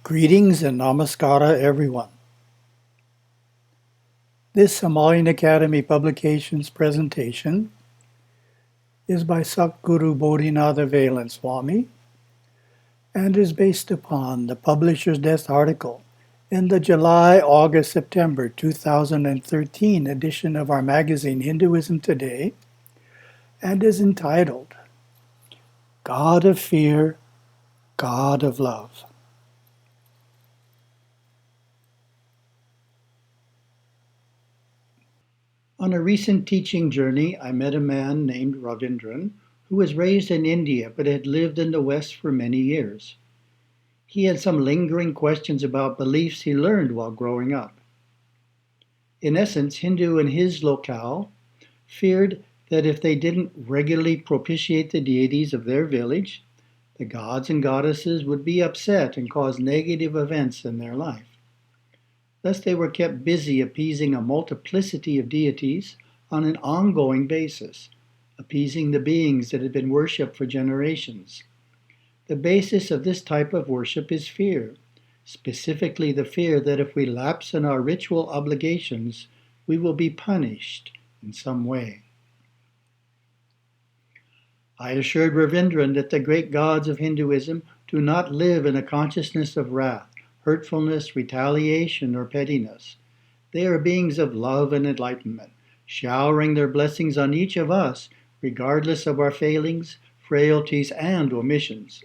Greetings and namaskara, everyone. This Himalayan Academy Publications presentation is by Satguru Bodhinatha Velan Swami and is based upon the publisher's desk article in the July, August, September 2013 edition of our magazine Hinduism Today and is entitled God of Fear, God of Love. On a recent teaching journey, I met a man named Ravindran who was raised in India but had lived in the West for many years. He had some lingering questions about beliefs he learned while growing up. In essence, Hindu in his locale feared that if they didn't regularly propitiate the deities of their village, the gods and goddesses would be upset and cause negative events in their life. Thus they were kept busy appeasing a multiplicity of deities on an ongoing basis, appeasing the beings that had been worshipped for generations. The basis of this type of worship is fear, specifically the fear that if we lapse in our ritual obligations, we will be punished in some way. I assured Ravindran that the great gods of Hinduism do not live in a consciousness of wrath, hurtfulness, retaliation, or pettiness. They are beings of love and enlightenment, showering their blessings on each of us, regardless of our failings, frailties, and omissions.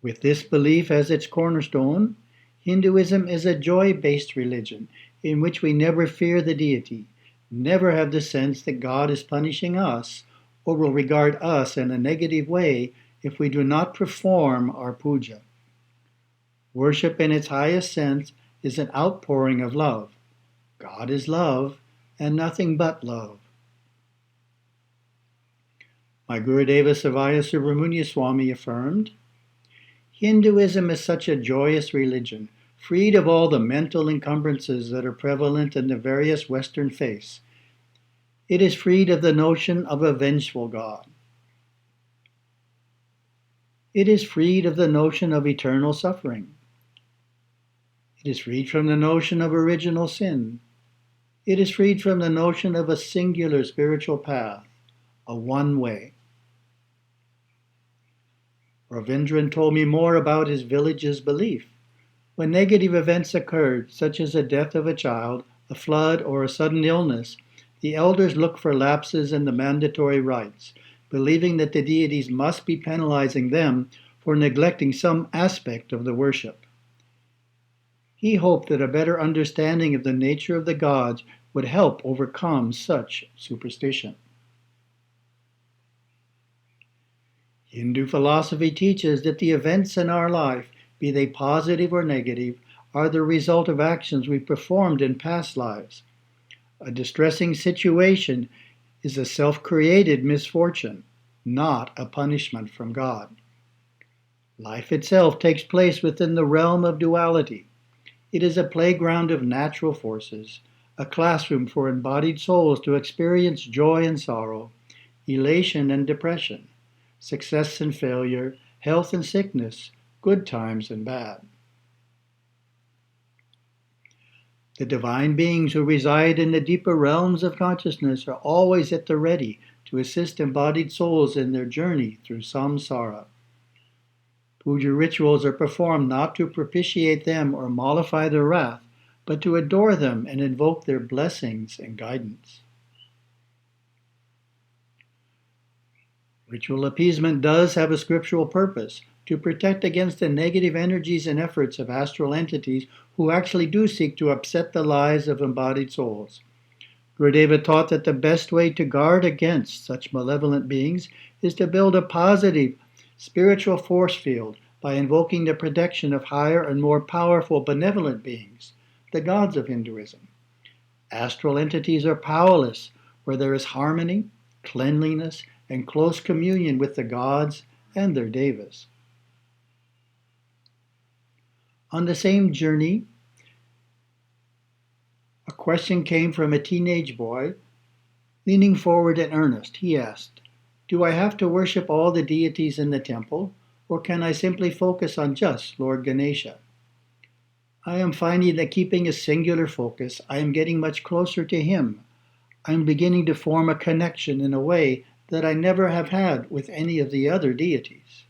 With this belief as its cornerstone, Hinduism is a joy-based religion in which we never fear the deity, never have the sense that God is punishing us or will regard us in a negative way if we do not perform our puja. Worship in its highest sense is an outpouring of love. God is love and nothing but love. My Gurudeva Savaya Subramanya Swami affirmed, Hinduism is such a joyous religion, freed of all the mental encumbrances that are prevalent in the various Western faiths. It is freed of the notion of a vengeful God. It is freed of the notion of eternal suffering. It is freed from the notion of original sin. It is freed from the notion of a singular spiritual path, a one way. Ravindran told me more about his village's belief. When negative events occurred, such as the death of a child, a flood, or a sudden illness, the elders looked for lapses in the mandatory rites, believing that the deities must be penalizing them for neglecting some aspect of the worship. He hoped that a better understanding of the nature of the gods would help overcome such superstition. Hindu philosophy teaches that the events in our life, be they positive or negative, are the result of actions we performed in past lives. A distressing situation is a self-created misfortune, not a punishment from God. Life itself takes place within the realm of duality. It is a playground of natural forces, a classroom for embodied souls to experience joy and sorrow, elation and depression, success and failure, health and sickness, good times and bad. The divine beings who reside in the deeper realms of consciousness are always at the ready to assist embodied souls in their journey through samsara. Puja rituals are performed not to propitiate them or mollify their wrath, but to adore them and invoke their blessings and guidance. Ritual appeasement does have a scriptural purpose, to protect against the negative energies and efforts of astral entities who actually do seek to upset the lives of embodied souls. Gurudeva taught that the best way to guard against such malevolent beings is to build a positive spiritual force field by invoking the protection of higher and more powerful benevolent beings, the gods of Hinduism. Astral entities are powerless where there is harmony, cleanliness, and close communion with the gods and their devas. On the same journey, a question came from a teenage boy. Leaning forward in earnest, he asked, "Do I have to worship all the deities in the temple, or can I simply focus on just Lord Ganesha? I am finding that keeping a singular focus, I am getting much closer to him. I am beginning to form a connection in a way that I never have had with any of the other deities.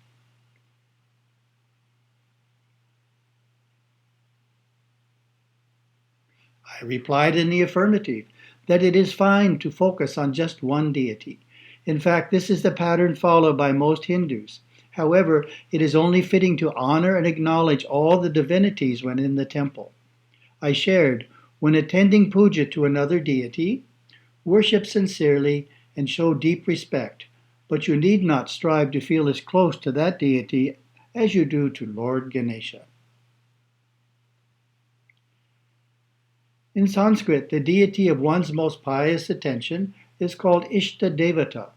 I replied in the affirmative, that it is fine to focus on just one deity. In fact, this is the pattern followed by most Hindus. However, it is only fitting to honor and acknowledge all the divinities when in the temple. I shared, when attending puja to another deity, worship sincerely and show deep respect, but you need not strive to feel as close to that deity as you do to Lord Ganesha. In Sanskrit, the deity of one's most pious attention is called Ishta Devata,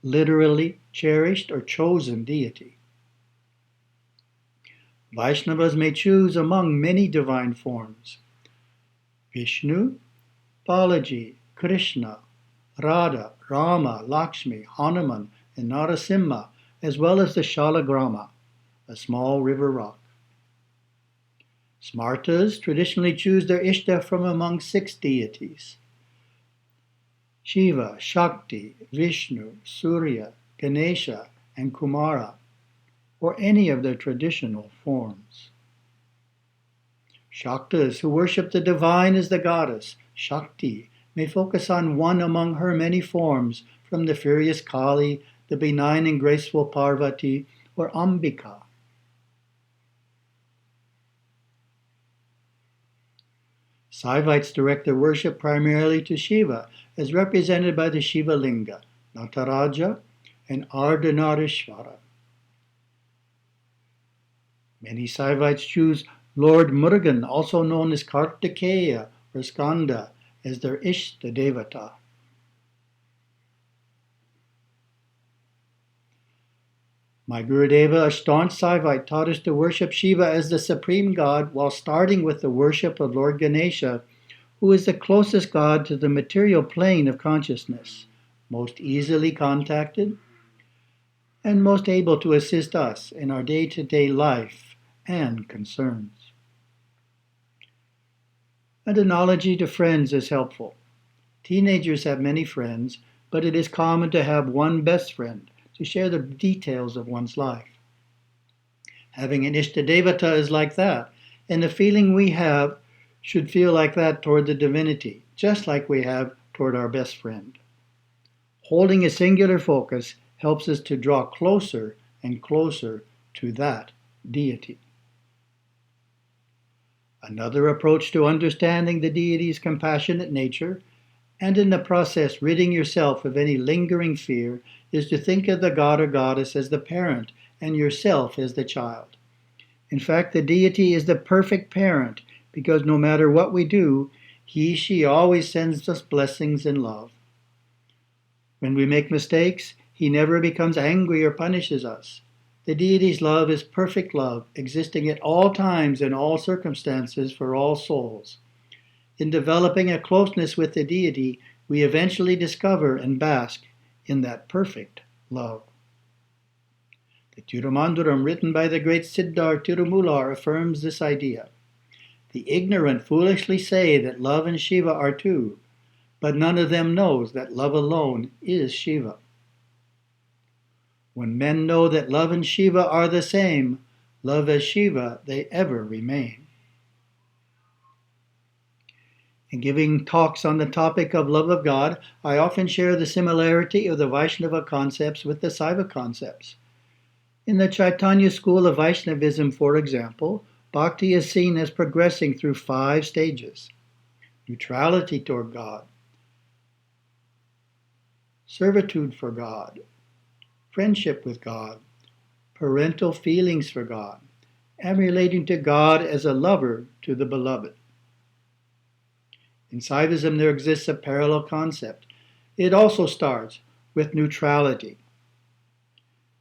literally cherished or chosen deity. Vaishnavas may choose among many divine forms: Vishnu, Balaji, Krishna, Radha, Rama, Lakshmi, Hanuman, and Narasimha, as well as the Shalagrama, a small river rock. Smartas traditionally choose their Ishta from among 6 deities: Shiva, Shakti, Vishnu, Surya, Ganesha, and Kumara, or any of their traditional forms. Shaktas, who worship the divine as the goddess, Shakti, may focus on one among her many forms, from the furious Kali, the benign and graceful Parvati, or Ambika. Saivites direct their worship primarily to Shiva, as represented by the Shiva Linga, Nataraja, and Ardhanarishvara. Many Saivites choose Lord Murugan, also known as Kartikeya or Skanda, as their Ishta Devata. My Gurudeva, a staunch Saivite, taught us to worship Shiva as the supreme god, while starting with the worship of Lord Ganesha, who is the closest god to the material plane of consciousness, most easily contacted, and most able to assist us in our day-to-day life and concerns. An analogy to friends is helpful. Teenagers have many friends, but it is common to have one best friend to share the details of one's life. Having an Ishtadevata is like that, and the feeling we have should feel like that toward the divinity, just like we have toward our best friend. Holding a singular focus helps us to draw closer and closer to that deity. Another approach to understanding the deity's compassionate nature, and in the process ridding yourself of any lingering fear, is to think of the god or goddess as the parent and yourself as the child. In fact, the deity is the perfect parent, because no matter what we do, she always sends us blessings and love. When we make mistakes, he never becomes angry or punishes us. The deity's love is perfect love, existing at all times and all circumstances for all souls. In developing a closeness with the deity, we eventually discover and bask in that perfect love. The Tirumandaram, written by the great Siddhar Tirumular, affirms this idea. The ignorant foolishly say that love and Shiva are two, but none of them knows that love alone is Shiva. When men know that love and Shiva are the same, love as Shiva they ever remain. In giving talks on the topic of love of God, I often share the similarity of the Vaishnava concepts with the Saiva concepts. In the Chaitanya school of Vaishnavism, for example, bhakti is seen as progressing through 5 stages: neutrality toward God, servitude for God, friendship with God, parental feelings for God, and relating to God as a lover to the beloved. In Saivism, there exists a parallel concept. It also starts with neutrality.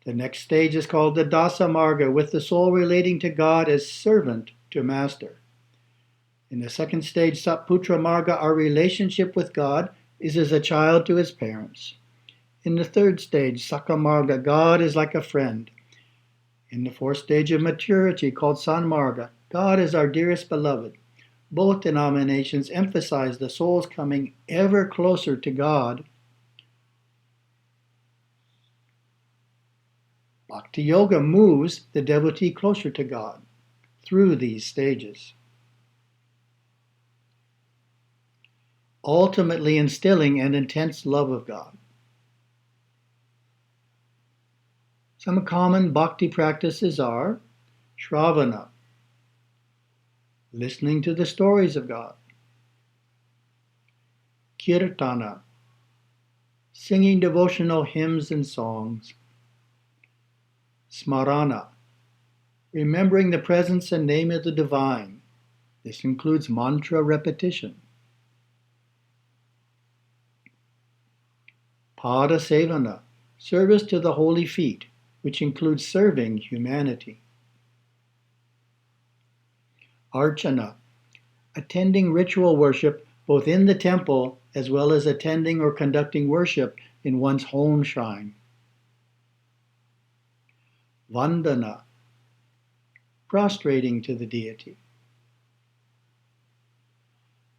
The next stage is called the Dasa Marga, with the soul relating to God as servant to master. In the second stage, Satputra Marga, our relationship with God is as a child to his parents. In the third stage, Sakha Marga, God is like a friend. In the fourth stage of maturity, called Sanmarga, God is our dearest beloved. Both denominations emphasize the soul's coming ever closer to God. Bhakti Yoga moves the devotee closer to God through these stages, ultimately instilling an intense love of God. Some common bhakti practices are Shravana, listening to the stories of God; Kirtana, singing devotional hymns and songs; Smarana, remembering the presence and name of the divine. This includes mantra repetition. Pada Sevana, service to the holy feet, which includes serving humanity. Archana, attending ritual worship both in the temple as well as attending or conducting worship in one's home shrine. Vandana, prostrating to the deity.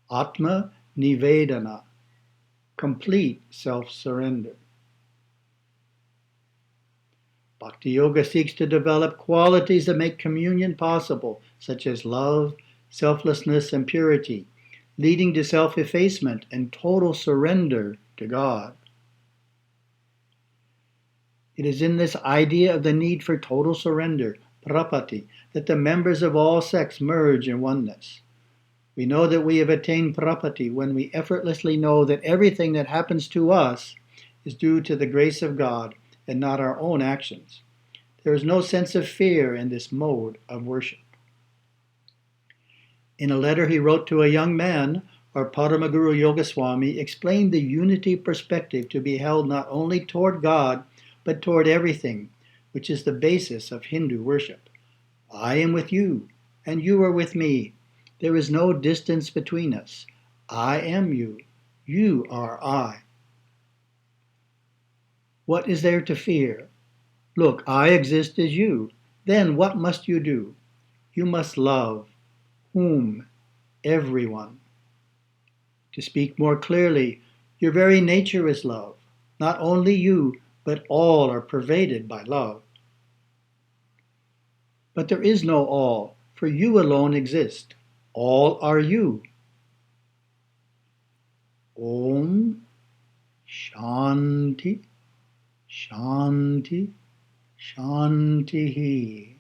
Atma Nivedana, complete self-surrender. Bhakti Yoga seeks to develop qualities that make communion possible, such as love, selflessness, and purity, leading to self-effacement and total surrender to God. It is in this idea of the need for total surrender, prapati, that the members of all sects merge in oneness. We know that we have attained prapati when we effortlessly know that everything that happens to us is due to the grace of God and not our own actions. There is no sense of fear in this mode of worship. In a letter he wrote to a young man, our Paramaguru Yogaswami explained the unity perspective to be held not only toward God, but toward everything, which is the basis of Hindu worship. I am with you, and you are with me. There is no distance between us. I am you. You are I. What is there to fear? Look, I exist as you. Then what must you do? You must love. Whom? Everyone. To speak more clearly, your very nature is love. Not only you, but all are pervaded by love. But there is no all, for you alone exist. All are you. Om Shanti Shanti Shanti.